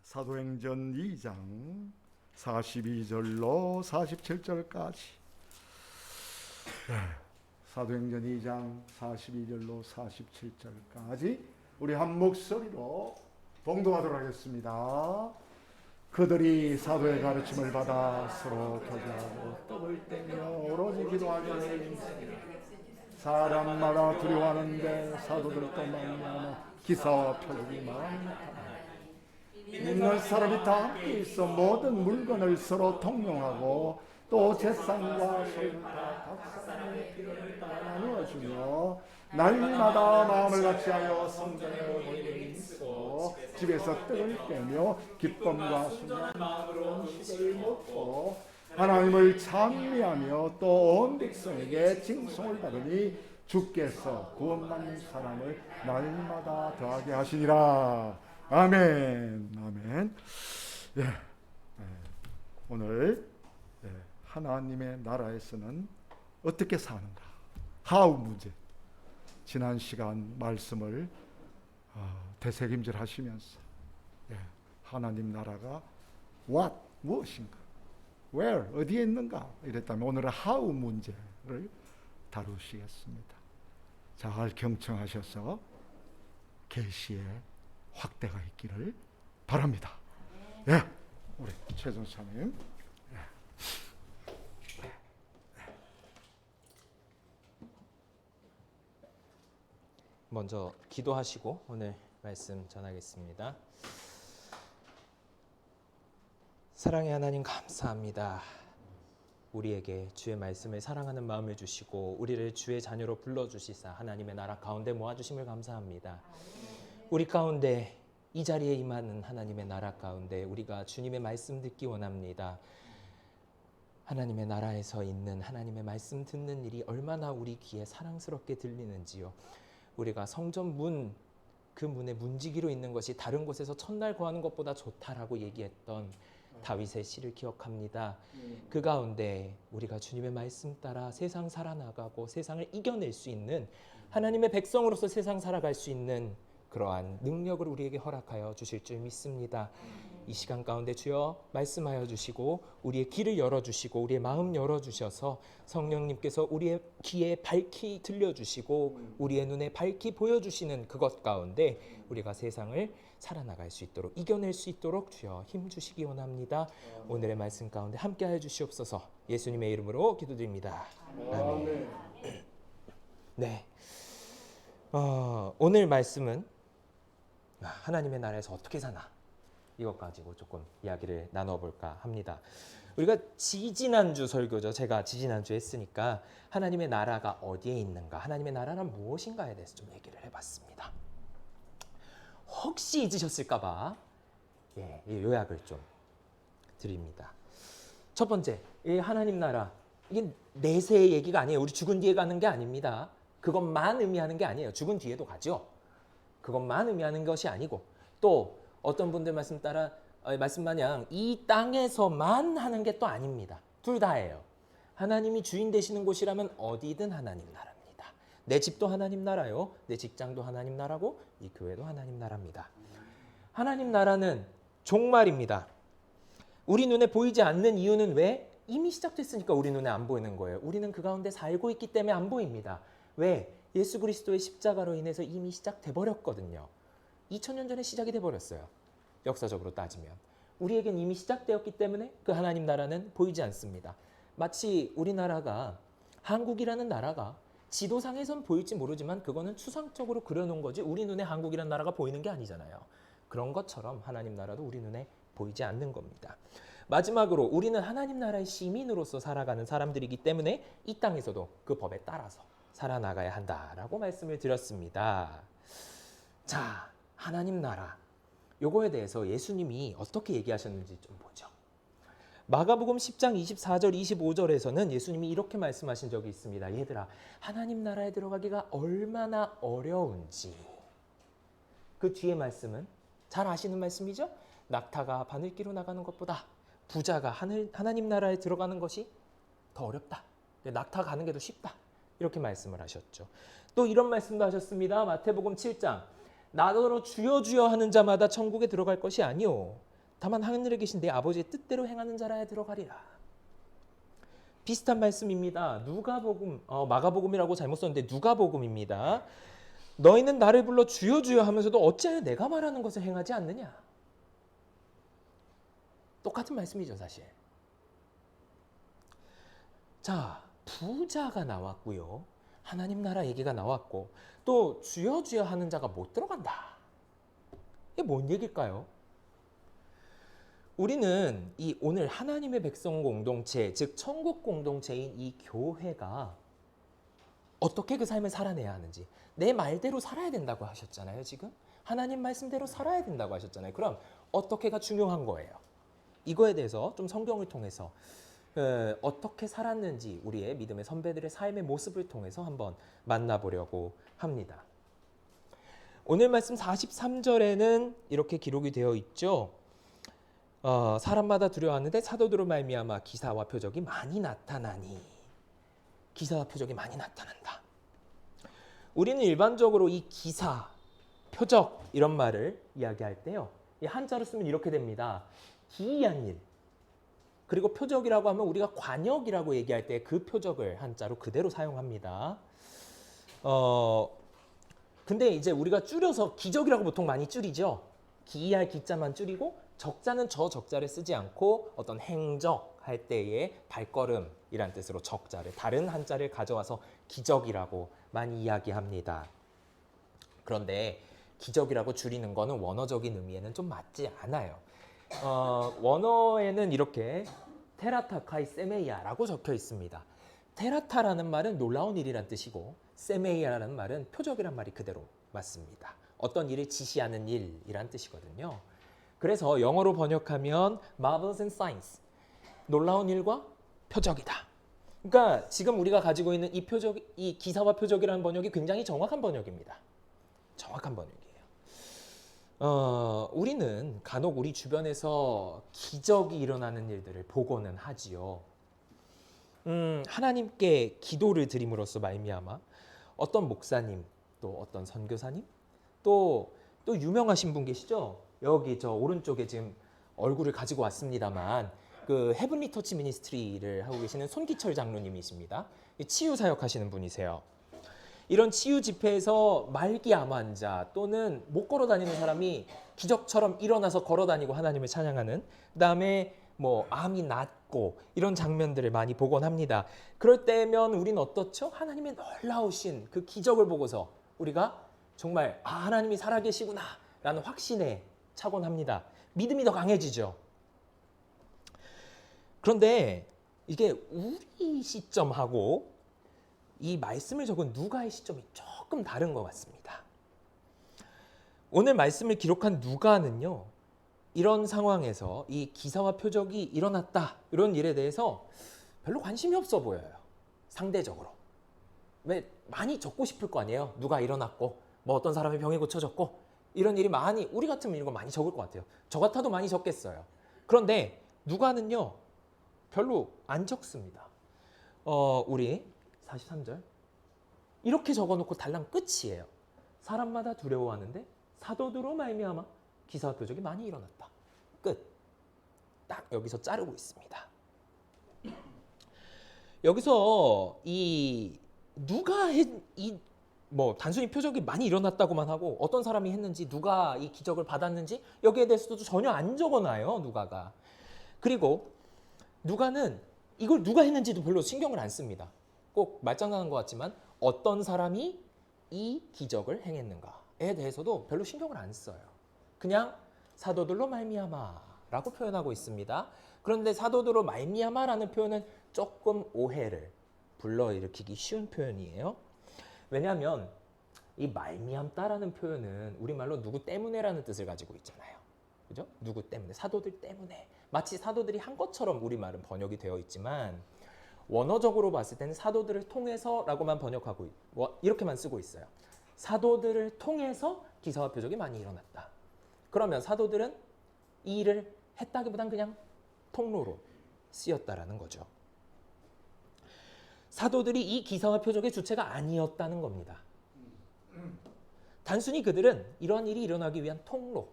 사도행전 2장 42절로 47절까지. 사도행전 2장 42절로 47절까지 우리 한 목소리로 봉독하도록 하겠습니다. 그들이 사도의 가르침을 받아 서로 교제하고 떡을 떼며 오로지 기도하기를 사람마다 두려워하는데 사도들도 말미암아 기사와 표적이 많다. 믿는 사람이 다 함께 있어 모든 물건을 서로 통용하고 또 재산과 소유를 다 각 사람의 필요를 따라 나누어주며 날마다 마음을 같이하여 성전에 모이는 있고 집에서 떡을 떼며 기쁨과 순전한 마음으로 음식을 먹고 하나님을 찬미하며 또 온 백성에게 칭송을 받으니 주께서 구원받는 사람을 날마다 더하게 하시니라. 아멘. 아멘. 오늘 하나님의 나라에서는 어떻게 사는가? 하우 문제. 지난 시간 말씀을 되새김질 하시면서 하나님 나라가 what 무엇인가? where 어디에 있는가? 이랬다면 오늘은 하우 문제를 다루시겠습니다. 잘 경청하셔서 계시의 확대가 있기를 바랍니다. 우리 최 전사님. 먼저 기도하시고 오늘 말씀 전하겠습니다. 사랑의 하나님 감사합니다. 우리에게 주의 말씀을 사랑하는 마음을 주시고 우리를 주의 자녀로 불러주시사 하나님의 나라 가운데 모아주심을 감사합니다. 우리 가운데 이 자리에 임하는 하나님의 나라 가운데 우리가 주님의 말씀 듣기 원합니다. 하나님의 나라에서 있는 하나님의 말씀 듣는 일이 얼마나 우리 귀에 사랑스럽게 들리는지요. 우리가 성전 문, 그 문에 문지기로 있는 것이 다른 곳에서 첫날 거하는 것보다 좋다라고 얘기했던 다윗의 시를 기억합니다. 그 가운데 우리가 주님의 말씀 따라 세상 살아나가고 세상을 이겨낼 수 있는 하나님의 백성으로서 세상 살아갈 수 있는 그러한 능력을 우리에게 허락하여 주실 줄 믿습니다. 이 시간 가운데 주여 말씀하여 주시고 우리의 귀를 열어주시고 우리의 마음 열어주셔서 성령님께서 우리의 귀에 밝히 들려주시고 우리의 눈에 밝히 보여주시는 그것 가운데 우리가 세상을 살아나갈 수 있도록 이겨낼 수 있도록 주여 힘주시기 원합니다. 오늘의 말씀 가운데 함께하여 주시옵소서. 예수님의 이름으로 기도드립니다. 아멘. 네, 오늘 말씀은 하나님의 나라에서 어떻게 사나 이것 가지고 조금 이야기를 나눠볼까 합니다. 우리가 지지난주 설교죠. 제가 지지난주 했으니까 하나님의 나라가 어디에 있는가, 하나님의 나라는 무엇인가에 대해서 좀 얘기를 해봤습니다. 혹시 잊으셨을까 봐 요약을 좀 드립니다. 첫 번째, 하나님 나라, 이게 내세의 얘기가 아니에요. 우리 죽은 뒤에 가는 게 아닙니다. 그것만 의미하는 게 아니에요. 죽은 뒤에도 가죠. 그것만 의미하는 것이 아니고 또 어떤 분들 말씀 마냥 이 땅에서만 하는 게 또 아닙니다. 둘 다예요. 하나님이 주인 되시는 곳이라면 어디든 하나님 나라입니다. 내 집도 하나님 나라요. 내 직장도 하나님 나라고 이 교회도 하나님 나라입니다. 하나님 나라는 종말입니다. 우리 눈에 보이지 않는 이유는 왜? 이미 시작됐으니까 우리 눈에 안 보이는 거예요. 우리는 그 가운데 살고 있기 때문에 안 보입니다. 왜? 예수 그리스도의 십자가로 인해서 이미 시작돼 버렸거든요. 2000년 전에 시작이 돼 버렸어요. 역사적으로 따지면. 우리에겐 이미 시작되었기 때문에 그 하나님 나라는 보이지 않습니다. 마치 우리나라가, 한국이라는 나라가 지도상에선 보일지 모르지만 그거는 추상적으로 그려놓은 거지 우리 눈에 한국이라는 나라가 보이는 게 아니잖아요. 그런 것처럼 하나님 나라도 우리 눈에 보이지 않는 겁니다. 마지막으로 우리는 하나님 나라의 시민으로서 살아가는 사람들이기 때문에 이 땅에서도 그 법에 따라서 살아나가야 한다라고 말씀을 드렸습니다. 자, 하나님 나라, 요거에 대해서 예수님이 어떻게 얘기하셨는지 좀 보죠. 마가복음 10장 24절 25절에서는 예수님이 이렇게 말씀하신 적이 있습니다. 얘들아, 하나님 나라에 들어가기가 얼마나 어려운지. 그 뒤에 말씀은 잘 아시는 말씀이죠. 낙타가 바늘기로 나가는 것보다 부자가 하나님 나라에 들어가는 것이 더 어렵다. 낙타 가는 게 더 쉽다. 이렇게 말씀을 하셨죠. 또 이런 말씀도 하셨습니다. 마태복음 7장, 나더러 주여 주여 하는 자마다 천국에 들어갈 것이 아니오. 다만 하늘에 계신 내 아버지의 뜻대로 행하는 자라야 들어가리라. 비슷한 말씀입니다. 누가복음, 마가복음이라고 잘못 썼는데 누가복음입니다. 너희는 나를 불러 주여 주여 하면서도 어찌하여 내가 말하는 것을 행하지 않느냐. 똑같은 말씀이죠, 사실. 자, 부자가 나왔고요. 하나님 나라 얘기가 나왔고 또 주여 주여 하는 자가 못 들어간다. 이게 뭔 얘기일까요? 우리는 이 오늘 하나님의 백성 공동체, 즉 천국 공동체인 이 교회가 어떻게 그 삶을 살아내야 하는지, 내 말대로 살아야 된다고 하셨잖아요. 지금 하나님 말씀대로 살아야 된다고 하셨잖아요. 그럼 어떻게가 중요한 거예요. 이거에 대해서 좀 성경을 통해서 어떻게 살았는지 우리의 믿음의 선배들의 삶의 모습을 통해서 한번 만나보려고 합니다. 오늘 말씀 43절에는 이렇게 기록이 되어 있죠. 사람마다 두려워하는데 사도들로 말미암아 기사와 표적이 많이 나타나니. 기사와 표적이 많이 나타난다. 우리는 일반적으로 이 기사, 표적 이런 말을 이야기할 때요, 이 한자로 쓰면 이렇게 됩니다. 기이한 일. 그리고 표적이라고 하면 우리가 관역이라고 얘기할 때 그 표적을 한자로 그대로 사용합니다. 근데 이제 우리가 줄여서 기적이라고 보통 많이 줄이죠. 기이할 기자만 줄이고 적자는 저 적자를 쓰지 않고 어떤 행적 할 때의 발걸음이란 뜻으로 적자를, 다른 한자를 가져와서 기적이라고 많이 이야기합니다. 그런데 기적이라고 줄이는 거는 원어적인 의미에는 좀 맞지 않아요. 원어에는 이렇게 테라타 카이 세메이아라고 적혀 있습니다. 테라타라는 말은 놀라운 일이란 뜻이고 세메이아라는 말은 표적이란 말이 그대로 맞습니다. 어떤 일을 지시하는 일이란 뜻이거든요. 그래서 영어로 번역하면 marvels and signs, 놀라운 일과 표적이다. 그러니까 지금 우리가 가지고 있는 이 표적, 이 기사와 표적이라는 번역이 굉장히 정확한 번역입니다. 정확한 번역이에요. 우리는 간혹 우리 주변에서 기적이 일어나는 일들을 보고는 하지요. 하나님께 기도를 드림으로써 말미암아 어떤 목사님, 또 어떤 선교사님, 또 유명하신 분 계시죠? 여기 저 오른쪽에 지금 얼굴을 가지고 왔습니다만 그 헤븐리 터치 미니스트리를 하고 계시는 손기철 장로님이십니다. 치유 사역하시는 분이세요. 이런 치유 집회에서 말기 암 환자 또는 못 걸어 다니는 사람이 기적처럼 일어나서 걸어 다니고 하나님을 찬양하는, 그다음에 뭐 암이 낫고 이런 장면들을 많이 보곤 합니다. 그럴 때면 우리는 어떻죠? 하나님의 놀라우신 그 기적을 보고서 우리가 정말 하나님이 살아계시구나 라는 확신에 차곤 합니다. 믿음이 더 강해지죠. 그런데 이게 우리 시점하고 이 말씀을 적은 누가의 시점이 조금 다른 것 같습니다. 오늘 말씀을 기록한 누가는요, 이런 상황에서 이 기사와 표적이 일어났다 이런 일에 대해서 별로 관심이 없어 보여요. 상대적으로. 왜 많이 적고 싶을 거 아니에요. 누가 일어났고 뭐 어떤 사람의 병이 고쳐졌고 이런 일이 많이, 우리 같으면 이런 거 많이 적을 것 같아요. 저 같아도 많이 적겠어요. 그런데 누가는요 별로 안 적습니다. 우리 43절 이렇게 적어놓고 달랑 끝이에요. 사람마다 두려워하는데 사도들로 말미암아 기사와 표적이 많이 일어났다. 끝. 딱 여기서 자르고 있습니다. 여기서 이 누가 뭐 단순히 표적이 많이 일어났다고만 하고 어떤 사람이 했는지, 누가 이 기적을 받았는지 여기에 대해서도 전혀 안 적어놔요. 누가가. 그리고 누가는 이걸 누가 했는지도 별로 신경을 안 씁니다. 꼭 말장난한 것 같지만 어떤 사람이 이 기적을 행했는가에 대해서도 별로 신경을 안 써요. 그냥 사도들로 말미암아라고 표현하고 있습니다. 그런데 사도들로 말미암아라는 표현은 조금 오해를 불러일으키기 쉬운 표현이에요. 왜냐하면 이 말미암다라는 표현은 우리말로 누구 때문에라는 뜻을 가지고 있잖아요. 그죠? 누구 때문에, 사도들 때문에. 마치 사도들이 한 것처럼 우리말은 번역이 되어 있지만 원어적으로 봤을 때는 사도들을 통해서라고만 번역하고 이렇게만 쓰고 있어요. 사도들을 통해서 기사와 표적이 많이 일어났다. 그러면 사도들은 이 일을 했다기보단 그냥 통로로 쓰였다라는 거죠. 사도들이 이 기사와 표적의 주체가 아니었다는 겁니다. 단순히 그들은 이러한 일이 일어나기 위한 통로,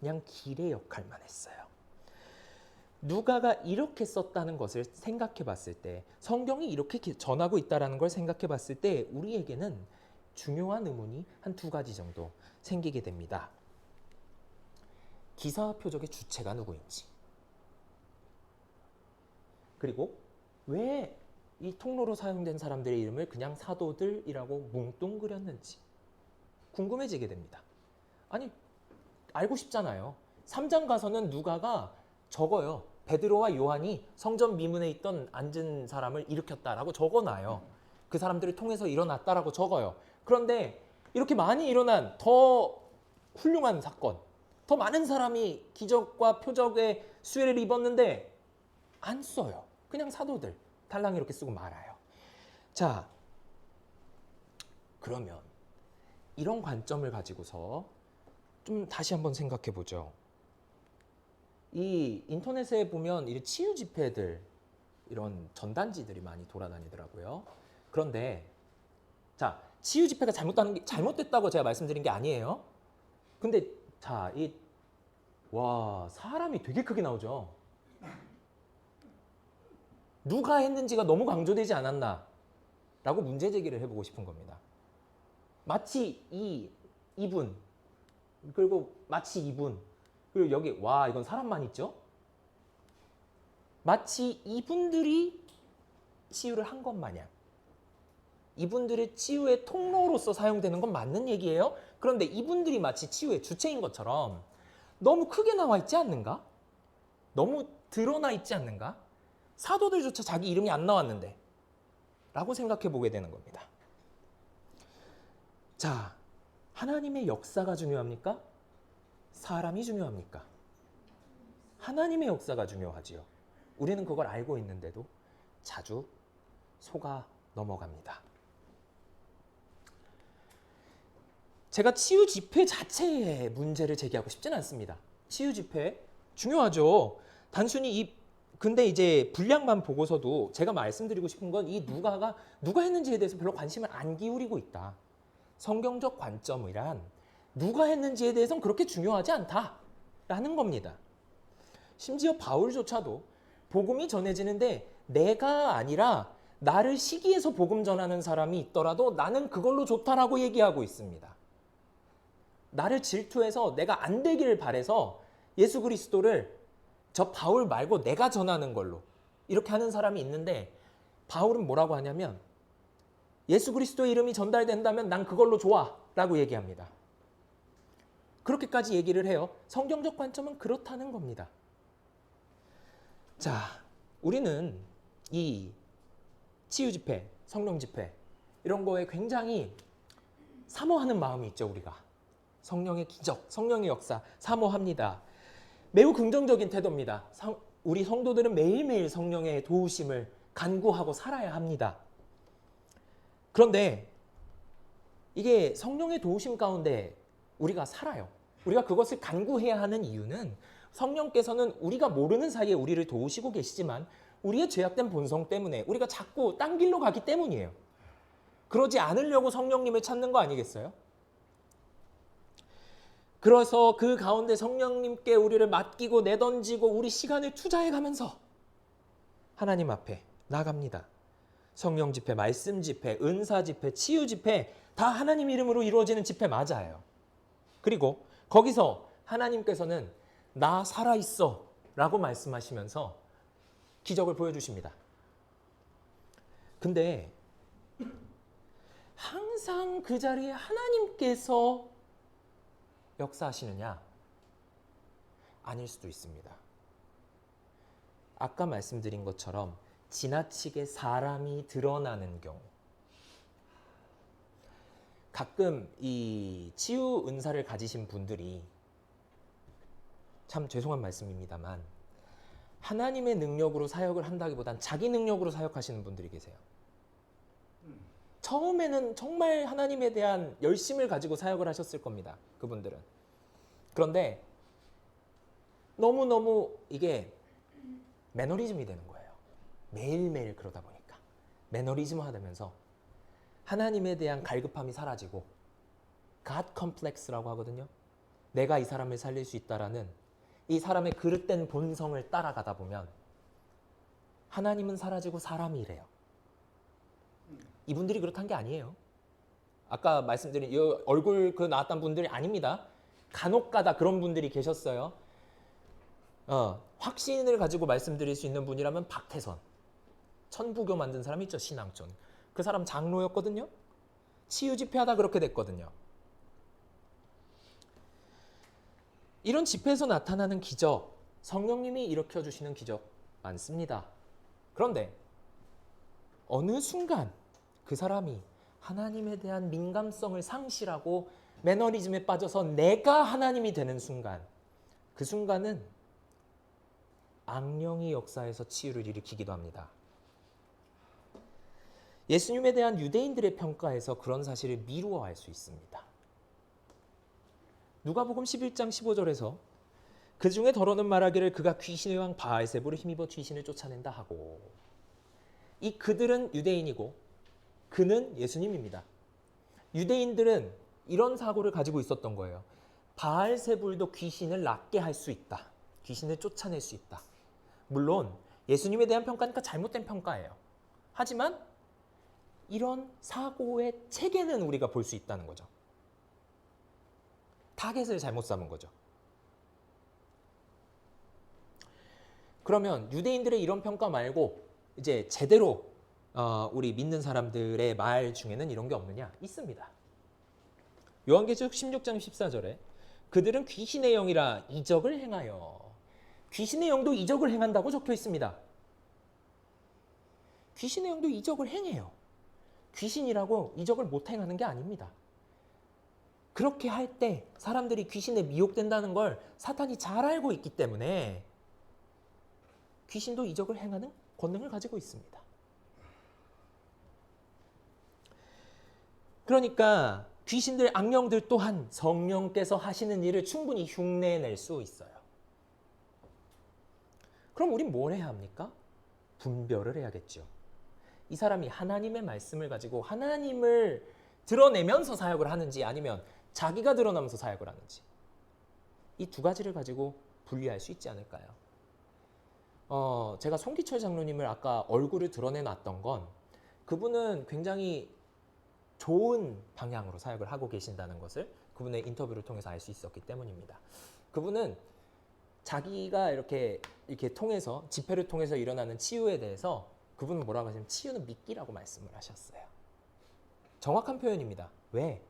그냥 길의 역할만 했어요. 누가가 이렇게 썼다는 것을 생각해 봤을 때, 성경이 이렇게 전하고 있다는 걸 생각해 봤을 때 우리에게는 중요한 의문이 한 두 가지 정도 생기게 됩니다. 기사와 표적의 주체가 누구인지, 그리고 왜 이 통로로 사용된 사람들의 이름을 그냥 사도들이라고 뭉뚱그렸는지 궁금해지게 됩니다. 아니, 알고 싶잖아요. 3장 가서는 누가가 적어요. 베드로와 요한이 성전 미문에 있던 앉은 사람을 일으켰다라고 적어놔요. 그 사람들을 통해서 일어났다라고 적어요. 그런데 이렇게 많이 일어난 더 훌륭한 사건, 더 많은 사람이 기적과 표적의 수혜를 입었는데 안 써요. 그냥 사도들 달랑 이렇게 쓰고 말아요. 자, 그러면 이런 관점을 가지고서 좀 다시 한번 생각해 보죠. 이 인터넷에 보면 이 치유 집회들, 이런 전단지들이 많이 돌아다니더라고요. 그런데 자, 치유 집회가 잘못됐다고 제가 말씀드린 게 아니에요. 근데 자, 와, 사람이 되게 크게 나오죠. 누가 했는지가 너무 강조되지 않았나? 라고 문제 제기를 해보고 싶은 겁니다. 마치 이분, 그리고 마치 이분, 그리고 여기 와, 이건 사람만 있죠? 마치 이분들이 치유를 한 것 마냥, 이분들의 치유의 통로로서 사용되는 건 맞는 얘기예요. 그런데 이분들이 마치 치유의 주체인 것처럼 너무 크게 나와 있지 않는가? 너무 드러나 있지 않는가? 사도들조차 자기 이름이 안 나왔는데 라고 생각해 보게 되는 겁니다. 자, 하나님의 역사가 중요합니까? 사람이 중요합니까? 하나님의 역사가 중요하지요. 우리는 그걸 알고 있는데도 자주 속아 넘어갑니다. 제가 치유 집회 자체의 문제를 제기하고 싶지는 않습니다. 치유 집회 중요하죠. 단순히 근데 이제 분량만 보고서도 제가 말씀드리고 싶은 건 이 누가 했는지에 대해서 별로 관심을 안 기울이고 있다. 성경적 관점이란 누가 했는지에 대해서는 그렇게 중요하지 않다라는 겁니다. 심지어 바울조차도 복음이 전해지는데 내가 아니라 나를 시기해서 복음 전하는 사람이 있더라도 나는 그걸로 좋다라고 얘기하고 있습니다. 나를 질투해서 내가 안 되기를 바라서 예수 그리스도를 저 바울 말고 내가 전하는 걸로 이렇게 하는 사람이 있는데, 바울은 뭐라고 하냐면 예수 그리스도의 이름이 전달된다면 난 그걸로 좋아 라고 얘기합니다. 그렇게까지 얘기를 해요. 성경적 관점은 그렇다는 겁니다. 자, 우리는 이 치유 집회, 성령 집회 이런 거에 굉장히 사모하는 마음이 있죠. 우리가 성령의 기적, 성령의 역사 사모합니다. 매우 긍정적인 태도입니다. 우리 성도들은 매일매일 성령의 도우심을 간구하고 살아야 합니다. 그런데 이게 성령의 도우심 가운데 우리가 살아요. 우리가 그것을 간구해야 하는 이유는 성령께서는 우리가 모르는 사이에 우리를 도우시고 계시지만 우리의 죄악된 본성 때문에 우리가 자꾸 딴 길로 가기 때문이에요. 그러지 않으려고 성령님을 찾는 거 아니겠어요? 그래서 그 가운데 성령님께 우리를 맡기고 내던지고 우리 시간을 투자해 가면서 하나님 앞에 나갑니다. 성령 집회, 말씀 집회, 은사 집회, 치유 집회 다 하나님 이름으로 이루어지는 집회 맞아요. 그리고 거기서 하나님께서는 나 살아있어 라고 말씀하시면서 기적을 보여주십니다. 근데 항상 그 자리에 하나님께서 역사하시느냐? 아닐 수도 있습니다. 아까 말씀드린 것처럼 지나치게 사람이 드러나는 경우, 가끔 이 치유 은사를 가지신 분들이, 참 죄송한 말씀입니다만 하나님의 능력으로 사역을 한다기보단 자기 능력으로 사역하시는 분들이 계세요. 처음에는 정말 하나님에 대한 열심을 가지고 사역을 하셨을 겁니다. 그분들은. 그런데 너무너무 이게 매너리즘이 되는 거예요. 매일매일 그러다 보니까. 매너리즘화 되면서 하나님에 대한 갈급함이 사라지고 God complex라고 하거든요. 내가 이 사람을 살릴 수 있다라는 이 사람의 그릇된 본성을 따라가다 보면 하나님은 사라지고 사람이 이래요. 이분들이 그렇다는 게 아니에요. 아까 말씀드린 이 얼굴 그 나왔던 분들이 아닙니다. 간혹가다 그런 분들이 계셨어요. 확신을 가지고 말씀드릴 수 있는 분이라면 박태선. 천부교 만든 사람 있죠, 신앙촌. 그 사람 장로였거든요. 치유 집회하다 그렇게 됐거든요. 이런 집회에서 나타나는 기적, 성령님이 일으켜 주시는 기적 많습니다. 그런데 어느 순간 그 사람이 하나님에 대한 민감성을 상실하고 매너리즘에 빠져서 내가 하나님이 되는 순간, 그 순간은 악령이 역사에서 치유를 일으키기도 합니다. 예수님에 대한 유대인들의 평가에서 그런 사실을 미루어할 수 있습니다. 누가복음 11장 15절에서 그 중에 더러는 말하기를 그가 귀신의 왕 바알세불을 힘입어 귀신을 쫓아낸다 하고, 이 그들은 유대인이고 그는 예수님입니다. 유대인들은 이런 사고를 가지고 있었던 거예요. 바알세불도 귀신을 낫게 할 수 있다. 귀신을 쫓아낼 수 있다. 물론 예수님에 대한 평가니까 잘못된 평가예요. 하지만 이런 사고의 체계는 우리가 볼 수 있다는 거죠. 타겟을 잘못 삼은 거죠. 그러면 유대인들의 이런 평가 말고 이제 제대로 우리 믿는 사람들의 말 중에는 이런 게 없느냐? 있습니다. 요한계시록 16장 14절에 그들은 귀신의 영이라 이적을 행하여, 귀신의 영도 이적을 행한다고 적혀 있습니다. 귀신의 영도 이적을 행해요. 귀신이라고 이적을 못 행하는 게 아닙니다. 그렇게 할 때 사람들이 귀신에 미혹된다는 걸 사탄이 잘 알고 있기 때문에 귀신도 이적을 행하는 권능을 가지고 있습니다. 그러니까 귀신들, 악령들 또한 성령께서 하시는 일을 충분히 흉내낼 수 있어요. 그럼 우린 뭘 해야 합니까? 분별을 해야겠죠. 이 사람이 하나님의 말씀을 가지고 하나님을 드러내면서 사역을 하는지 아니면 자기가 드러나면서 사역을 하는지, 이 두 가지를 가지고 분리할 수 있지 않을까요? 제가 송기철 장로님을 아까 얼굴을 드러내놨던 건 그분은 굉장히 좋은 방향으로 사역을 하고 계신다는 것을 그분의 인터뷰를 통해서 알 수 있었기 때문입니다. 그분은 자기가 이렇게 통해서, 집회를 통해서 일어나는 치유에 대해서 그분은 뭐라고 하시냐면 치유는 믿기라고 말씀을 하셨어요. 정확한 표현입니다. 왜?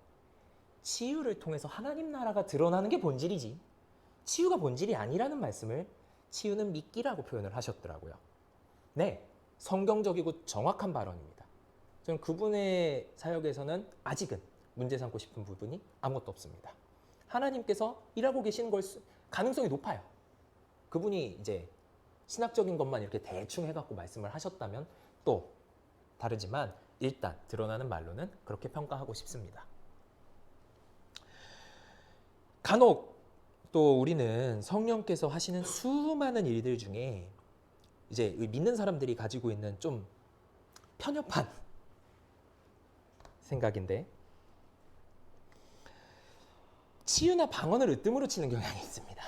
치유를 통해서 하나님 나라가 드러나는 게 본질이지 치유가 본질이 아니라는 말씀을 치유는 믿기라고 표현을 하셨더라고요. 네, 성경적이고 정확한 발언입니다. 저는 그분의 사역에서는 아직은 문제 삼고 싶은 부분이 아무것도 없습니다. 하나님께서 일하고 계시는 걸 가능성이 높아요. 그분이 이제 신학적인 것만 이렇게 대충 해갖고 말씀을 하셨다면 또 다르지만 일단 드러나는 말로는 그렇게 평가하고 싶습니다. 간혹 또 우리는 성령께서 하시는 수많은 일들 중에 이제 믿는 사람들이 가지고 있는 좀 편협한 생각인데, 치유나 방언을 으뜸으로 치는 경향이 있습니다.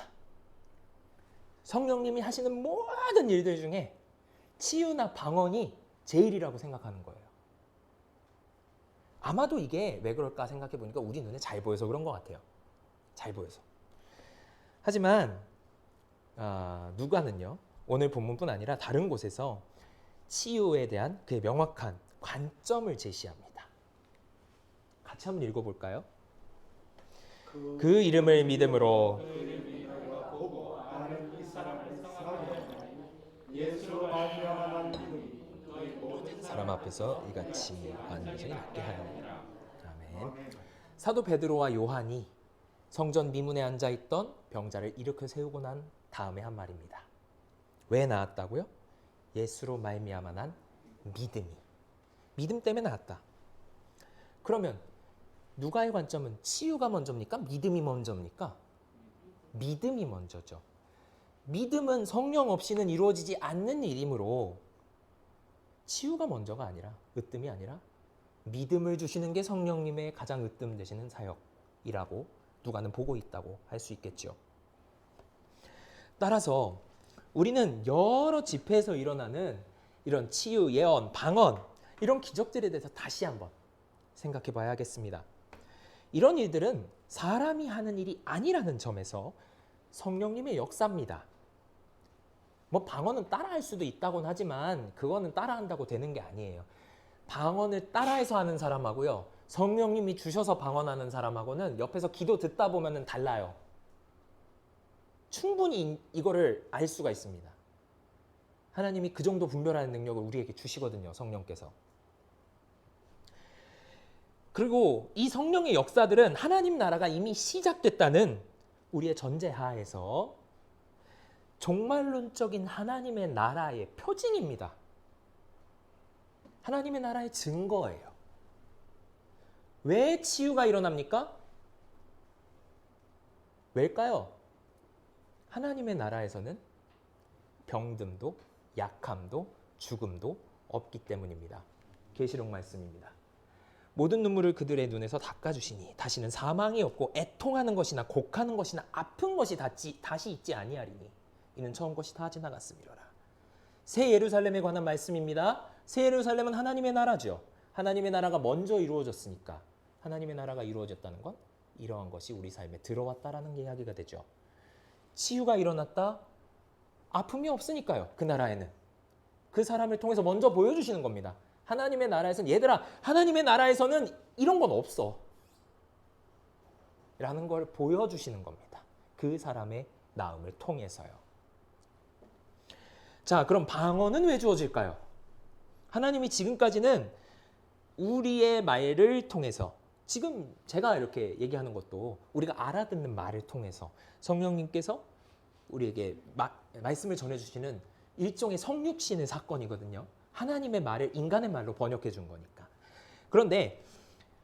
성령님이 하시는 모든 일들 중에 치유나 방언이 제일이라고 생각하는 거예요. 아마도 이게 왜 그럴까 생각해 보니까 우리 눈에 잘 보여서 그런 것 같아요. 잘 보여서. 하지만 누가는요, 오늘 본문뿐 아니라 다른 곳에서 치유에 대한 그의 명확한 관점을 제시합니다. 같이 한번 읽어볼까요? 그 이름을 믿음으로 사람 앞에서 이같이 안전이 낫게 하느니라. 아멘. 사도 베드로와 요한이 성전 미문에 앉아있던 병자를 일으켜 세우고 난 다음에 한 말입니다. 왜 나았다고요? 예수로 말미암아 난 믿음이. 믿음 때문에 나았다. 그러면 누가의 관점은 치유가 먼저입니까? 믿음이 먼저입니까? 믿음이 먼저죠. 믿음은 성령 없이는 이루어지지 않는 일이므로 치유가 먼저가 아니라, 으뜸이 아니라 믿음을 주시는 게 성령님의 가장 으뜸 되시는 사역이라고 누가는 보고 있다고 할 수 있겠죠. 따라서 우리는 여러 집회에서 일어나는 이런 치유, 예언, 방언 이런 기적들에 대해서 다시 한번 생각해 봐야 하겠습니다. 이런 일들은 사람이 하는 일이 아니라는 점에서 성령님의 역사입니다. 뭐 방언은 따라할 수도 있다고는 하지만 그거는 따라한다고 되는 게 아니에요. 방언을 따라해서 하는 사람하고요, 성령님이 주셔서 방언하는 사람하고는 옆에서 기도 듣다 보면은 달라요. 충분히 이거를 알 수가 있습니다. 하나님이 그 정도 분별하는 능력을 우리에게 주시거든요, 성령께서. 그리고 이 성령의 역사들은 하나님 나라가 이미 시작됐다는 우리의 전제하에서 종말론적인 하나님의 나라의 표징입니다. 하나님의 나라의 증거예요. 왜 치유가 일어납니까? 왜일까요? 하나님의 나라에서는 병듦도 약함도 죽음도 없기 때문입니다. 계시록 말씀입니다. 모든 눈물을 그들의 눈에서 닦아주시니 다시는 사망이 없고 애통하는 것이나 곡하는 것이나 아픈 것이 다시 있지 아니하리니 이는 처음 것이 다 지나갔음이로라. 새 예루살렘에 관한 말씀입니다. 새 예루살렘은 하나님의 나라죠. 하나님의 나라가 먼저 이루어졌으니까 하나님의 나라가 이루어졌다는 건 이러한 것이 우리 삶에 들어왔다라는 이야기가 되죠. 치유가 일어났다. 아픔이 없으니까요. 그 나라에는. 그 사람을 통해서 먼저 보여주시는 겁니다. 하나님의 나라에서는 얘들아, 하나님의 나라에서는 이런 건 없어 라는 걸 보여주시는 겁니다. 그 사람의 나음을 통해서요. 자, 그럼 방언은 왜 주어질까요? 하나님이 지금까지는 우리의 말을 통해서, 지금 제가 이렇게 얘기하는 것도 우리가 알아듣는 말을 통해서 성령님께서 우리에게 말씀을 전해주시는 일종의 성육신의 사건이거든요. 하나님의 말을 인간의 말로 번역해 준 거니까. 그런데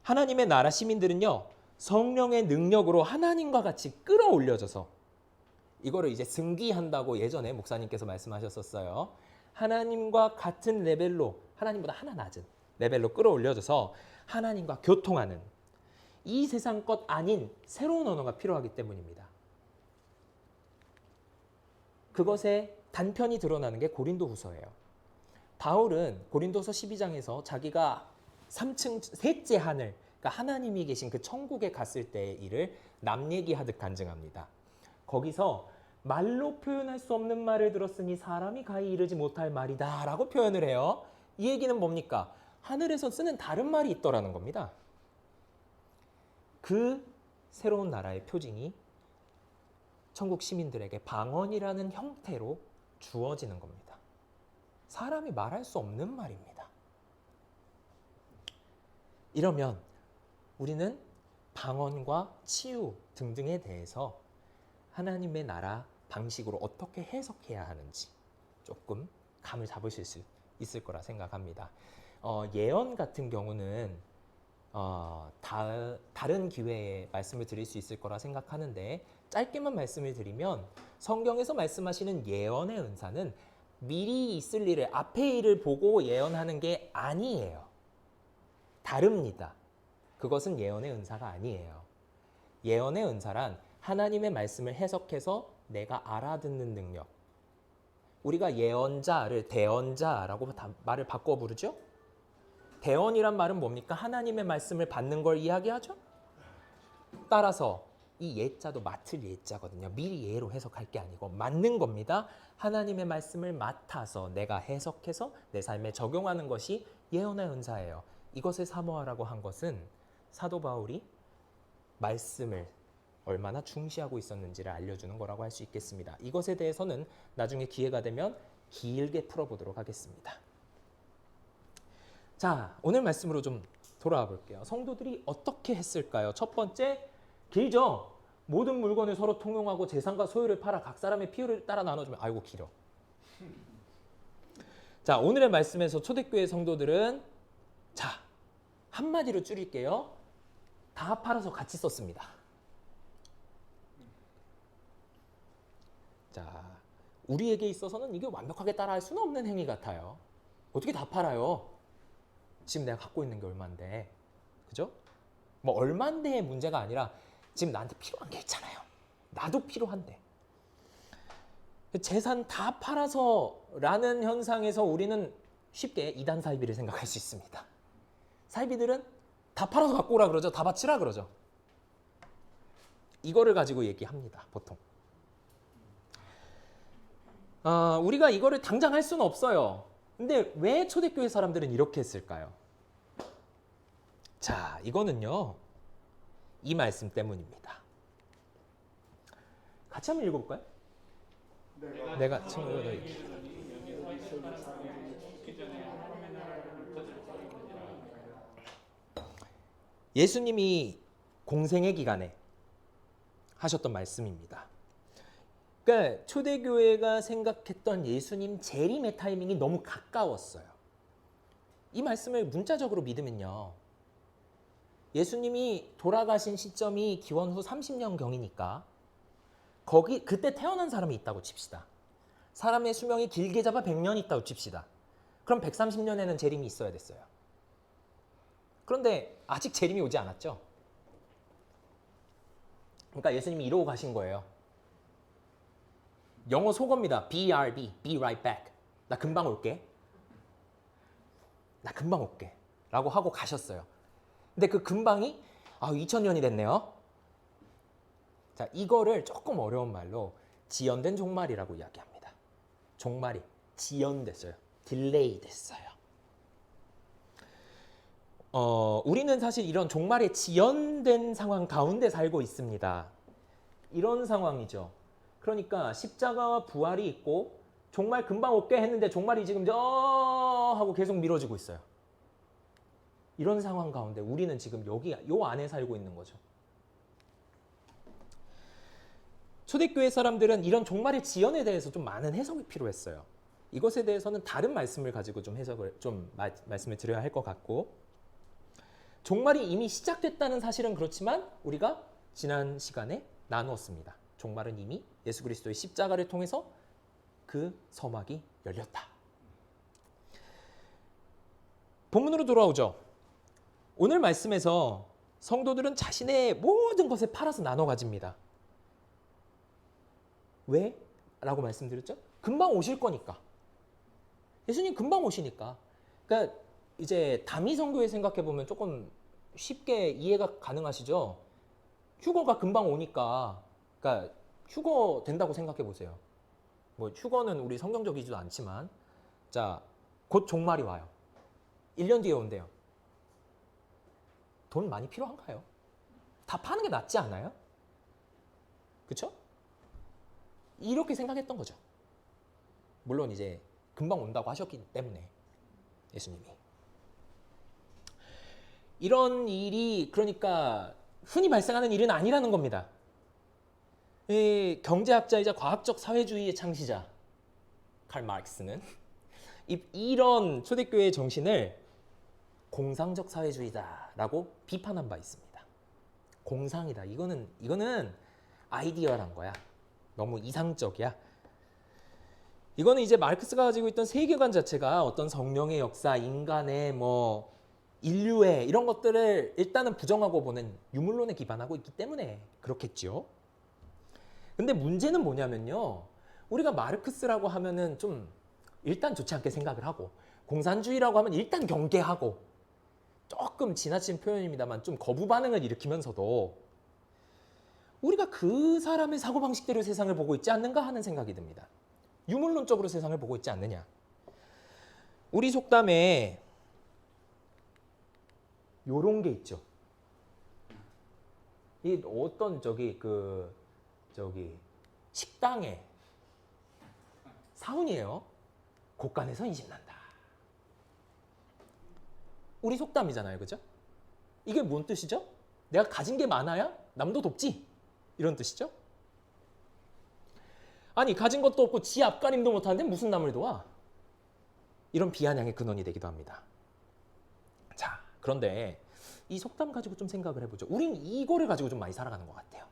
하나님의 나라 시민들은요, 성령의 능력으로 하나님과 같이 끌어올려져서 이거를 이제 승기한다고 예전에 목사님께서 말씀하셨었어요. 하나님과 같은 레벨로, 하나님보다 하나 낮은 레벨로 끌어올려져서 하나님과 교통하는, 이 세상 것 아닌 새로운 언어가 필요하기 때문입니다. 그것의 단편이 드러나는 게 고린도후서예요. 바울은 고린도서 12장에서 자기가 3층 셋째 하늘, 그러니까 하나님이 계신 그 천국에 갔을 때의 일을 남 얘기하듯 간증합니다. 거기서 말로 표현할 수 없는 말을 들었으니 사람이 가히 이르지 못할 말이다 라고 표현을 해요. 이 얘기는 뭡니까? 하늘에서 쓰는 다른 말이 있더라는 겁니다. 그 새로운 나라의 표징이 천국 시민들에게 방언이라는 형태로 주어지는 겁니다. 사람이 말할 수 없는 말입니다. 이러면 우리는 방언과 치유 등등에 대해서 하나님의 나라 방식으로 어떻게 해석해야 하는지 조금 감을 잡으실 수 있을 거라 생각합니다. 예언 같은 경우는 다른 기회에 말씀을 드릴 수 있을 거라 생각하는데, 짧게만 말씀을 드리면 성경에서 말씀하시는 예언의 은사는 미리 있을 일을, 앞의 일을 보고 예언하는 게 아니에요. 다릅니다. 그것은 예언의 은사가 아니에요. 예언의 은사란 하나님의 말씀을 해석해서 내가 알아듣는 능력. 우리가 예언자를 대언자라고 말을 바꿔 부르죠? 대언이란 말은 뭡니까? 하나님의 말씀을 받는 걸 이야기하죠? 따라서 이 예자도 맡을 예자거든요. 미리 예로 해석할 게 아니고 맡는 겁니다. 하나님의 말씀을 맡아서 내가 해석해서 내 삶에 적용하는 것이 예언의 은사예요. 이것을 사모하라고 한 것은 사도 바울이 말씀을 얼마나 중시하고 있었는지를 알려주는 거라고 할 수 있겠습니다. 이것에 대해서는 나중에 기회가 되면 길게 풀어보도록 하겠습니다. 자, 오늘 말씀으로 좀 돌아와 볼게요. 성도들이 어떻게 했을까요? 첫 번째, 길죠? 모든 물건을 서로 통용하고 재산과 소유를 팔아 각 사람의 필요를 따라 나눠주면, 아이고 길어. 자, 오늘의 말씀에서 초대교회 성도들은, 자, 한마디로 줄일게요. 다 팔아서 같이 썼습니다. 자, 우리에게 있어서는 이게 완벽하게 따라할 수는 없는 행위 같아요. 어떻게 다 팔아요? 지금 내가 갖고 있는 게 얼만데, 그죠? 뭐 얼만데의 문제가 아니라 지금 나한테 필요한 게 있잖아요. 나도 필요한데. 재산 다 팔아서라는 현상에서 우리는 쉽게 이단 사이비를 생각할 수 있습니다. 사이비들은 다 팔아서 갖고 오라 그러죠. 다 바치라 그러죠. 이거를 가지고 얘기합니다. 보통. 우리가 이거를 당장 할 수는 없어요. 근데 왜 초대교회 사람들은 이렇게 했을까요? 자, 이거는요. 이 말씀 때문입니다. 같이 한번 읽어볼까요? 내가 예수님이 공생의 기간에 하셨던 말씀입니다. 그러니까 초대교회가 생각했던 예수님 재림의 타이밍이 너무 가까웠어요. 이 말씀을 문자적으로 믿으면요. 예수님이 돌아가신 시점이 기원 후 30년경이니까 그때 태어난 사람이 있다고 칩시다. 사람의 수명이 길게 잡아 100년 있다고 칩시다. 그럼 130년에는 재림이 있어야 됐어요. 그런데 아직 재림이 오지 않았죠. 그러니까 예수님이 이러고 가신 거예요. 영어 속어입니다. BRB, be right back. 나 금방 올게. 나 금방 올게. 라고 하고 가셨어요. 근데 그 금방이 2000년이 됐네요. 자, 이거를 조금 어려운 말로 지연된 종말이라고 이야기합니다. 종말이 지연됐어요. 딜레이 됐어요. 우리는 사실 이런 종말의 지연된 상황 가운데 살고 있습니다. 이런 상황이죠. 그러니까 십자가와 부활이 있고 종말 금방 올게 했는데 종말이 지금 하고 계속 미뤄지고 있어요. 이런 상황 가운데 우리는 지금 요 안에 살고 있는 거죠. 초대교회 사람들은 이런 종말의 지연에 대해서 좀 많은 해석이 필요했어요. 이것에 대해서는 다른 말씀을 가지고 좀 말씀을 드려야 할 것 같고, 종말이 이미 시작됐다는 사실은 그렇지만 우리가 지난 시간에 나누었습니다. 종말은 이미 예수 그리스도의 십자가를 통해서 그 서막이 열렸다. 본문으로 돌아오죠. 오늘 말씀에서 성도들은 자신의 모든 것을 팔아서 나눠 가집니다. 왜? 라고 말씀드렸죠? 금방 오실 거니까. 예수님 금방 오시니까. 그러니까 이제 다미 성교회 생각해 보면 조금 쉽게 이해가 가능하시죠? 휴거가 금방 오니까, 그러니까 휴거 된다고 생각해 보세요. 뭐 휴거는 우리 성경적이지도 않지만, 자, 곧 종말이 와요. 1년 뒤에 온대요. 돈 많이 필요한가요? 다 파는 게 낫지 않아요? 그렇죠? 이렇게 생각했던 거죠. 물론 이제 금방 온다고 하셨기 때문에 예수님이. 이런 일이 그러니까 흔히 발생하는 일은 아니라는 겁니다. 경제학자이자 과학적 사회주의의 창시자 칼 마르크스는 이런 초대교회의 정신을 공상적 사회주의다라고 비판한 바 있습니다. 공상이다. 이거는 아이디어란 거야. 너무 이상적이야. 이거는 이제 마르크스가 가지고 있던 세계관 자체가 어떤 성령의 역사, 인간의 인류의 이런 것들을 일단은 부정하고 보는 유물론에 기반하고 있기 때문에 그렇겠죠. 근데 문제는 뭐냐면요. 우리가 마르크스라고 하면은 좀 일단 좋지 않게 생각을 하고, 공산주의라고 하면 일단 경계하고, 조금 지나친 표현입니다만 좀 거부 반응을 일으키면서도 우리가 그 사람의 사고방식대로 세상을 보고 있지 않는가 하는 생각이 듭니다. 유물론적으로 세상을 보고 있지 않느냐. 우리 속담에 요런 게 있죠. 이 어떤 식당에 사훈이에요. 곳간에서 인심난다. 우리 속담이잖아요. 그죠? 이게 뭔 뜻이죠? 내가 가진 게 많아야 남도 돕지. 이런 뜻이죠? 아니, 가진 것도 없고 지 앞가림도 못하는데 무슨 남을 도와? 이런 비아냥의 근원이 되기도 합니다. 자, 그런데 이 속담 가지고 좀 생각을 해보죠. 우린 이거를 가지고 좀 많이 살아가는 것 같아요.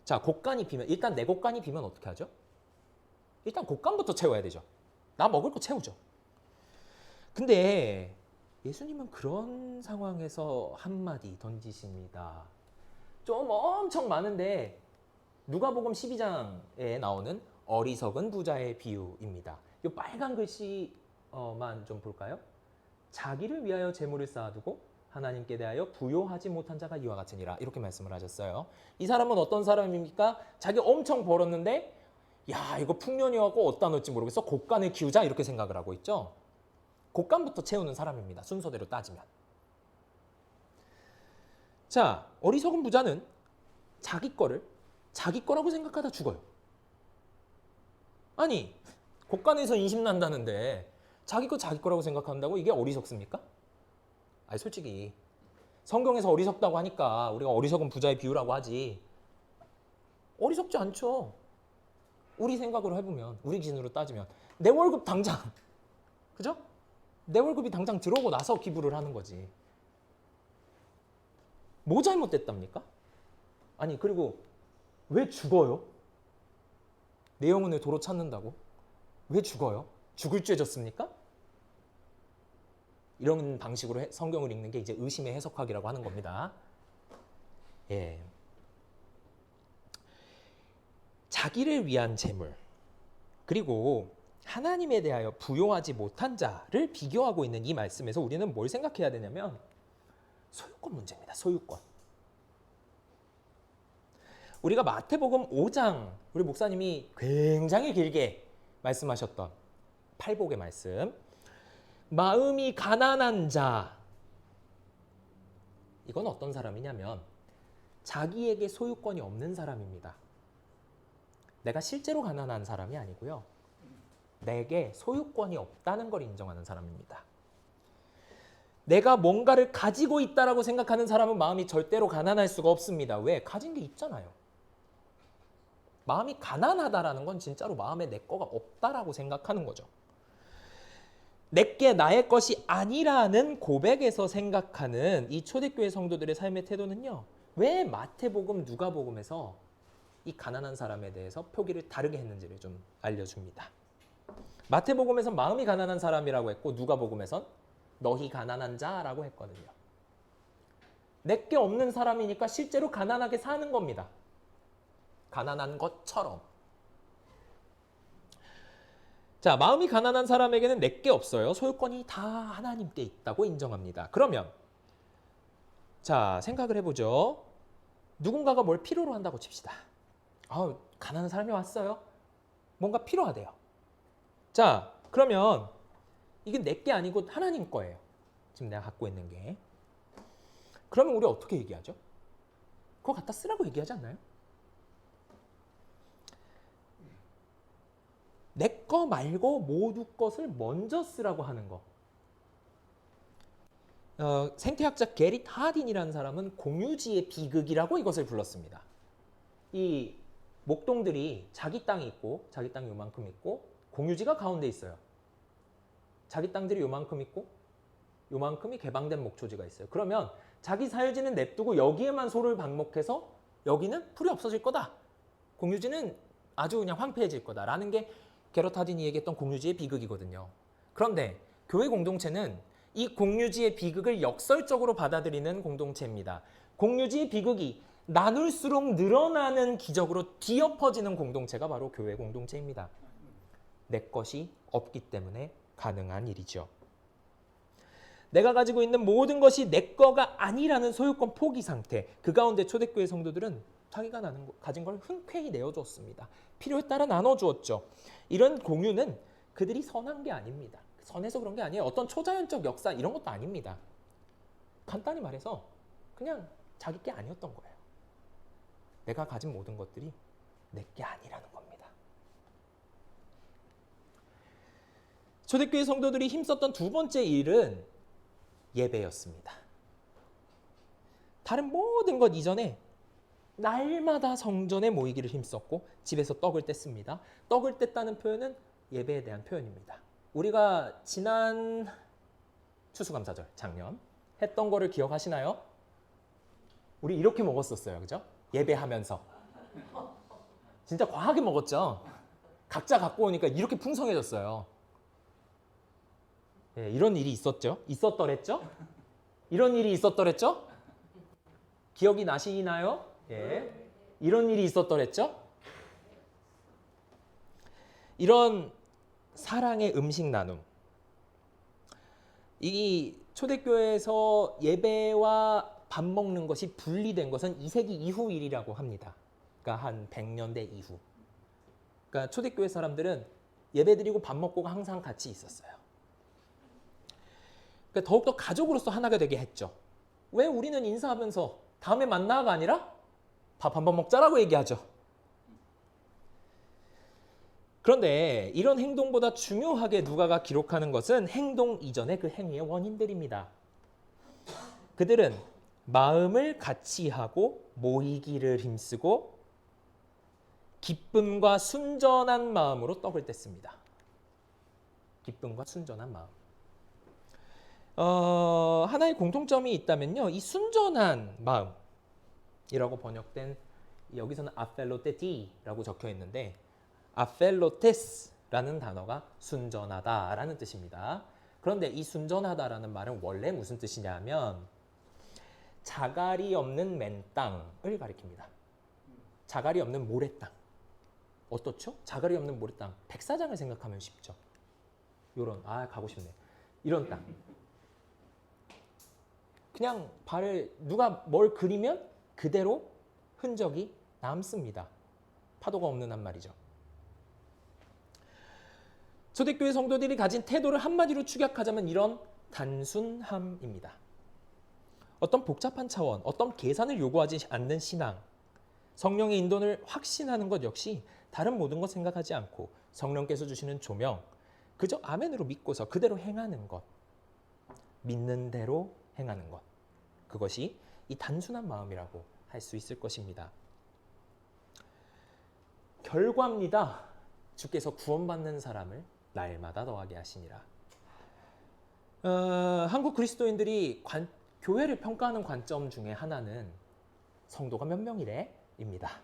자, 곳간이 비면, 일단 내 곳간이 비면 어떻게 하죠? 일단 곳간부터 채워야 되죠. 나 먹을 거 채우죠. 근데 예수님은 그런 상황에서 한마디 던지십니다. 좀 엄청 많은데 누가복음 12장에 나오는 어리석은 부자의 비유입니다. 이 빨간 글씨만 좀 볼까요? 자기를 위하여 재물을 쌓아두고 하나님께 대하여 부요하지 못한 자가 이와 같으니라 이렇게 말씀을 하셨어요. 이 사람은 어떤 사람입니까? 자기 엄청 벌었는데 야 이거 풍년이어갖고 어디다 넣을지 모르겠어. 곡간을 키우자 이렇게 생각을 하고 있죠. 곡간부터 채우는 사람입니다. 순서대로 따지면. 자, 어리석은 부자는 자기 거를 자기 거라고 생각하다 죽어요. 아니, 곡간에서 인심 난다는데 자기 거 자기 거라고 생각한다고 이게 어리석습니까? 아니, 솔직히 성경에서 어리석다고 하니까 우리가 어리석은 부자의 비유라고 하지. 어리석지 않죠. 우리 생각으로 해보면, 우리 기준으로 따지면 내 월급 당장, 그죠? 내 월급이 당장 들어오고 나서 기부를 하는 거지. 뭐 잘못됐답니까? 아니 그리고 왜 죽어요? 내 영혼을 도로 찾는다고? 왜 죽어요? 죽을 죄 졌습니까? 이런 방식으로 성경을 읽는 게 이제 의심의 해석학이라고 하는 겁니다. 예. 자기를 위한 재물 그리고 하나님에 대하여 부요하지 못한 자를 비교하고 있는 이 말씀에서 우리는 뭘 생각해야 되냐면 소유권 문제입니다. 소유권. 우리가 마태복음 5장 우리 목사님이 굉장히 길게 말씀하셨던 팔복의 말씀 마음이 가난한 자 이건 어떤 사람이냐면 자기에게 소유권이 없는 사람입니다. 내가 실제로 가난한 사람이 아니고요. 내게 소유권이 없다는 걸 인정하는 사람입니다. 내가 뭔가를 가지고 있다라고 생각하는 사람은 마음이 절대로 가난할 수가 없습니다. 왜? 가진 게 있잖아요. 마음이 가난하다라는 건 진짜로 마음에 내 거가 없다라고 생각하는 거죠. 내게 나의 것이 아니라는 고백에서 생각하는 이 초대교회 성도들의 삶의 태도는요. 왜 마태복음, 누가복음에서 이 가난한 사람에 대해서 표기를 다르게 했는지를 좀 알려줍니다. 마태복음에선 마음이 가난한 사람이라고 했고 누가복음에선 너희 가난한 자라고 했거든요. 내게 없는 사람이니까 실제로 가난하게 사는 겁니다. 가난한 것처럼. 자, 마음이 가난한 사람에게는 내게 없어요. 소유권이 다 하나님께 있다고 인정합니다. 그러면 자, 생각을 해보죠. 누군가가 뭘 필요로 한다고 칩시다. 가난한 사람이 왔어요. 뭔가 필요하대요. 자, 그러면 이게 내게 아니고 하나님 거예요. 지금 내가 갖고 있는 게. 그러면 우리 어떻게 얘기하죠? 그거 갖다 쓰라고 얘기하지 않나요? 내 거 말고 모두 것을 먼저 쓰라고 하는 거. 생태학자 게릿 하딘이라는 사람은 공유지의 비극이라고 이것을 불렀습니다. 이 목동들이 자기 땅이 있고 자기 땅이 요만큼 있고 공유지가 가운데 있어요. 자기 땅들이 요만큼 있고 요만큼이 개방된 목초지가 있어요. 그러면 자기 사유지는 냅두고 여기에만 소를 방목해서 여기는 풀이 없어질 거다. 공유지는 아주 그냥 황폐해질 거다라는 게 게릿 하딘이 얘기했던 공유지의 비극이거든요. 그런데 교회 공동체는 이 공유지의 비극을 역설적으로 받아들이는 공동체입니다. 공유지의 비극이 나눌수록 늘어나는 기적으로 뒤엎어지는 공동체가 바로 교회 공동체입니다. 내 것이 없기 때문에 가능한 일이죠. 내가 가지고 있는 모든 것이 내 거가 아니라는 소유권 포기 상태. 그 가운데 초대교회 성도들은 자기가 가진 걸 흔쾌히 내어주었습니다. 필요에 따라 나눠주었죠. 이런 공유는 그들이 선한 게 아닙니다. 선해서 그런 게 아니에요. 어떤 초자연적 역사 이런 것도 아닙니다. 간단히 말해서 그냥 자기 게 아니었던 거예요. 내가 가진 모든 것들이 내 게 아니라는 겁니다. 초대교회 성도들이 힘썼던 두 번째 일은 예배였습니다. 다른 모든 것 이전에 날마다 성전에 모이기를 힘썼고 집에서 떡을 뗐습니다. 떡을 뗐다는 표현은 예배에 대한 표현입니다. 우리가 지난 추수감사절 작년 했던 거를 기억하시나요? 우리 이렇게 먹었었어요. 그죠? 예배하면서. 진짜 과하게 먹었죠? 각자 갖고 오니까 이렇게 풍성해졌어요. 예, 이런 일이 있었죠? 있었더랬죠? 이런 일이 있었더랬죠? 기억이 나시나요? 예. 이런 일이 있었더랬죠? 이런 사랑의 음식 나눔. 이 초대교회에서 예배와 밥 먹는 것이 분리된 것은 2세기 이후 일이라고 합니다. 그러니까 한 100년대 이후. 그러니까 초대교회 사람들은 예배드리고 밥 먹고가 항상 같이 있었어요. 그러니까 더욱더 가족으로서 하나가 되게 했죠. 왜 우리는 인사하면서 다음에 만나가 아니라 밥 한번 먹자라고 얘기하죠. 그런데 이런 행동보다 중요하게 누가가 기록하는 것은 행동 이전의 그 행위의 원인들입니다. 그들은 마음을 같이 하고 모이기를 힘쓰고 기쁨과 순전한 마음으로 떡을 뗐습니다. 기쁨과 순전한 마음. 하나의 공통점이 있다면요. 이 순전한 마음이라고 번역된 여기서는 아펠로테티라고 적혀 있는데 아펠로테스라는 단어가 순전하다라는 뜻입니다. 그런데 이 순전하다라는 말은 원래 무슨 뜻이냐면 자갈이 없는 맨 땅을 가리킵니다. 자갈이 없는 모래땅. 어떻죠? 자갈이 없는 모래땅. 백사장을 생각하면 쉽죠. 요런 가고 싶네. 이런 땅. 그냥 발을 누가 뭘 그리면 그대로 흔적이 남습니다. 파도가 없는 한 말이죠. 초대교회 성도들이 가진 태도를 한마디로 축약하자면 이런 단순함입니다. 어떤 복잡한 차원, 어떤 계산을 요구하지 않는 신앙, 성령의 인도를 확신하는 것 역시 다른 모든 것 생각하지 않고 성령께서 주시는 조명, 그저 아멘으로 믿고서 그대로 행하는 것, 믿는 대로 행하는 것, 그것이 이 단순한 마음이라고 할 수 있을 것입니다. 결과입니다. 주께서 구원받는 사람을 날마다 더하게 하시니라. 한국 그리스도인들이 교회를 평가하는 관점 중에 하나는 성도가 몇 명이래입니다.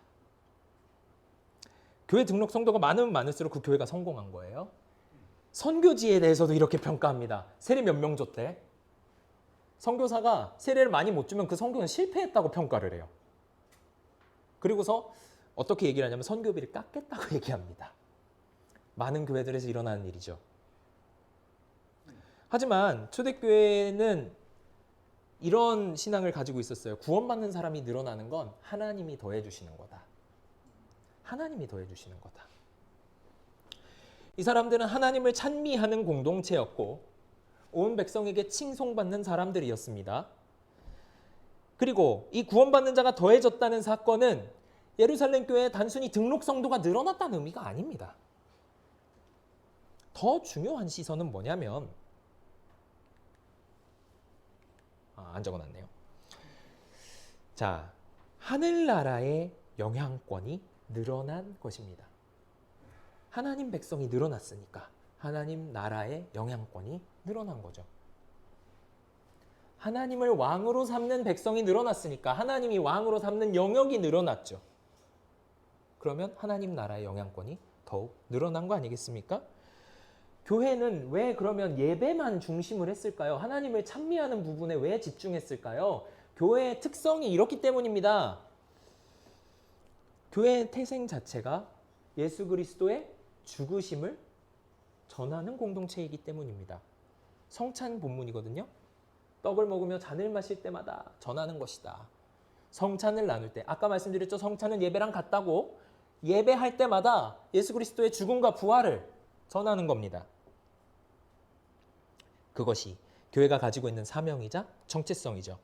교회 등록 성도가 많으면 많을수록 그 교회가 성공한 거예요. 선교지에 대해서도 이렇게 평가합니다. 세례 몇 명 줬대? 선교사가 세례를 많이 못 주면 그 선교는 실패했다고 평가를 해요. 그리고서 어떻게 얘기를 하냐면 선교비를 깎겠다고 얘기합니다. 많은 교회들에서 일어나는 일이죠. 하지만 초대교회는 이런 신앙을 가지고 있었어요. 구원받는 사람이 늘어나는 건 하나님이 더해주시는 거다. 하나님이 더해주시는 거다. 이 사람들은 하나님을 찬미하는 공동체였고 온 백성에게 칭송받는 사람들이었습니다. 그리고 이 구원받는 자가 더해졌다는 사건은 예루살렘 교회에 단순히 등록 성도가 늘어났다는 의미가 아닙니다. 더 중요한 시선은 뭐냐면 안 적어놨네요. 자, 하늘나라의 영향권이 늘어난 것입니다. 하나님 백성이 늘어났으니까 하나님 나라의 영향권이 늘어난 거죠. 하나님을 왕으로 삼는 백성이 늘어났으니까 하나님이 왕으로 삼는 영역이 늘어났죠. 그러면 하나님 나라의 영향권이 더욱 늘어난 거 아니겠습니까? 교회는 왜 그러면 예배만 중심을 했을까요? 하나님을 찬미하는 부분에 왜 집중했을까요? 교회의 특성이 이렇기 때문입니다. 교회의 태생 자체가 예수 그리스도의 죽으심을 전하는 공동체이기 때문입니다. 성찬 본문이거든요. 떡을 먹으며 잔을 마실 때마다 전하는 것이다. 성찬을 나눌 때 아까 말씀드렸죠. 성찬은 예배랑 같다고 예배할 때마다 예수 그리스도의 죽음과 부활을 전하는 겁니다. 그것이 교회가 가지고 있는 사명이자 정체성이죠.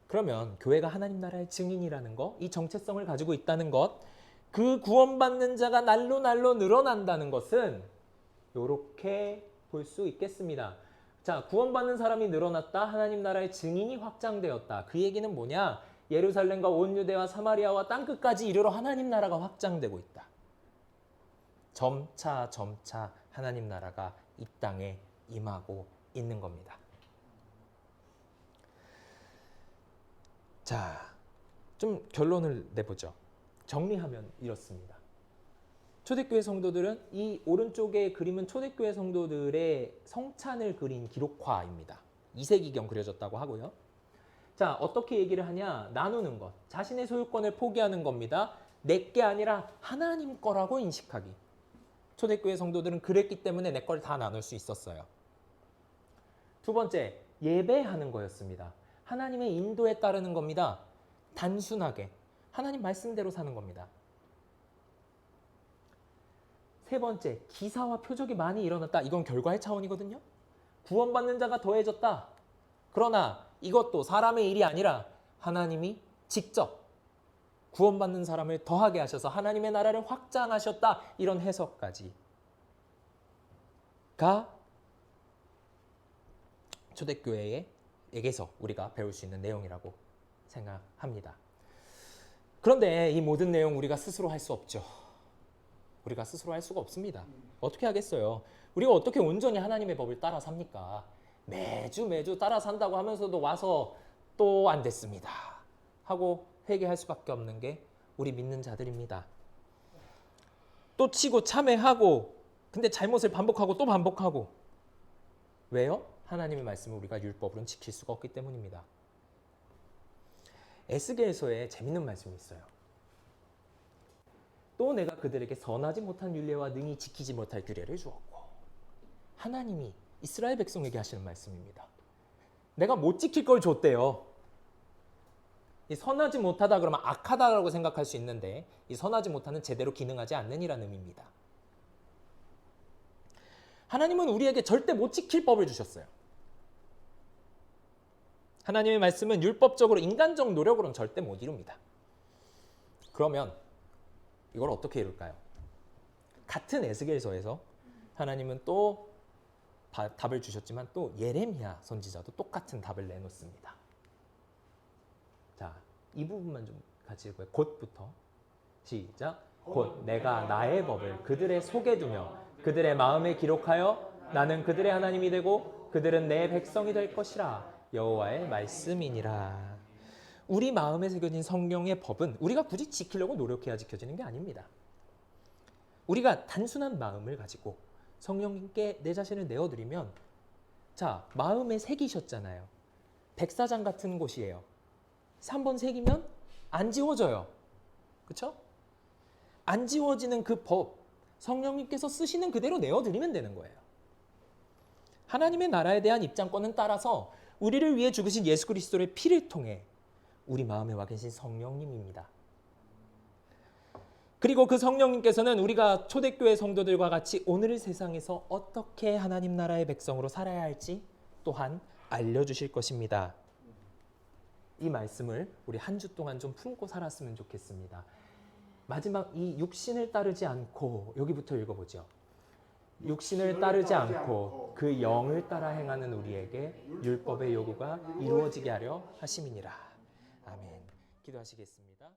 그러면 교회가 하나님 나라의 증인이라는 것, 이 정체성을 가지고 있다는 것, 그 구원받는 자가 날로 날로 늘어난다는 것은 이렇게 볼 수 있겠습니다. 자, 구원받는 사람이 늘어났다. 하나님 나라의 증인이 확장되었다. 그 얘기는 뭐냐? 예루살렘과 온 유대와 사마리아와 땅끝까지 이르러 하나님 나라가 확장되고 있다. 점차 하나님 나라가 이 땅에 임하고 있는 겁니다. 자, 좀 결론을 내보죠. 정리하면 이렇습니다. 초대교회 성도들은 이 오른쪽의 그림은 초대교회 성도들의 성찬을 그린 기록화입니다. 2세기경 그려졌다고 하고요. 자, 자, 어떻게 얘기를 하냐? 나누는 것. 자신의 소유권을 포기하는 겁니다. 내 게 아니라 하나님 거라고 인식하기. 초대교회 성도들은 그랬기 때문에 내 걸 다 나눌 수 있었어요. 두 번째, 예배하는 거였습니다. 하나님의 인도에 따르는 겁니다. 단순하게 하나님 말씀대로 사는 겁니다. 세 번째, 기사와 표적이 많이 일어났다. 이건 결과의 차원이거든요. 구원받는 자가 더해졌다. 그러나 이것도 사람의 일이 아니라 하나님이 직접 구원받는 사람을 더하게 하셔서 하나님의 나라를 확장하셨다. 이런 해석까지가 초대교회에게서 우리가 배울 수 있는 내용이라고 생각합니다. 그런데 이 모든 내용 우리가 스스로 할 수 없죠. 우리가 스스로 할 수가 없습니다. 어떻게 하겠어요? 우리가 어떻게 온전히 하나님의 법을 따라 삽니까? 매주 따라 산다고 하면서도 와서 또 안 됐습니다 하고 회개할 수밖에 없는 게 우리 믿는 자들입니다. 또 치고 참회하고 근데 잘못을 반복하고 또 반복하고. 왜요? 하나님의 말씀을 우리가 율법으로는 지킬 수가 없기 때문입니다. 에스겔서에 재밌는 말씀이 있어요. 또 내가 그들에게 선하지 못한 율례와 능히 지키지 못할 규례를 주었고. 하나님이 이스라엘 백성에게 하시는 말씀입니다. 내가 못 지킬 걸 줬대요. 이 선하지 못하다 그러면 악하다라고 생각할 수 있는데 이 선하지 못하는 제대로 기능하지 않는 이라는 의미입니다. 하나님은 우리에게 절대 못 지킬 법을 주셨어요. 하나님의 말씀은 율법적으로 인간적 노력으로는 절대 못 이룹니다. 그러면 이걸 어떻게 이룰까요? 같은 에스겔서에서 하나님은 또 답을 주셨지만 또 예레미야 선지자도 똑같은 답을 내놓습니다. 자, 이 부분만 좀 같이 읽어요. 곧부터 시작. 곧 내가 나의 법을 그들의 속에 두며 그들의 마음에 기록하여 나는 그들의 하나님이 되고 그들은 내 백성이 될 것이라. 여호와의 말씀이니라. 우리 마음에 새겨진 성경의 법은 우리가 굳이 지키려고 노력해야 지켜지는 게 아닙니다. 우리가 단순한 마음을 가지고 성령님께 내 자신을 내어드리면 자, 마음에 새기셨잖아요. 백사장 같은 곳이에요. 3번 새기면 안 지워져요. 그렇죠? 안 지워지는 그 법, 성령님께서 쓰시는 그대로 내어드리면 되는 거예요. 하나님의 나라에 대한 입장권은 따라서 우리를 위해 죽으신 예수 그리스도의 피를 통해 우리 마음에 와 계신 성령님입니다. 그리고 그 성령님께서는 우리가 초대교회 성도들과 같이 오늘 세상에서 어떻게 하나님 나라의 백성으로 살아야 할지 또한 알려주실 것입니다. 이 말씀을 우리 한 주 동안 좀 품고 살았으면 좋겠습니다. 마지막 이 육신을 따르지 않고 여기부터 읽어보죠. 육신을 따르지 않고 그 영을 따라 행하는 우리에게 율법의 요구가 이루어지게 하려 하심이니라. 아멘. 기도하시겠습니다.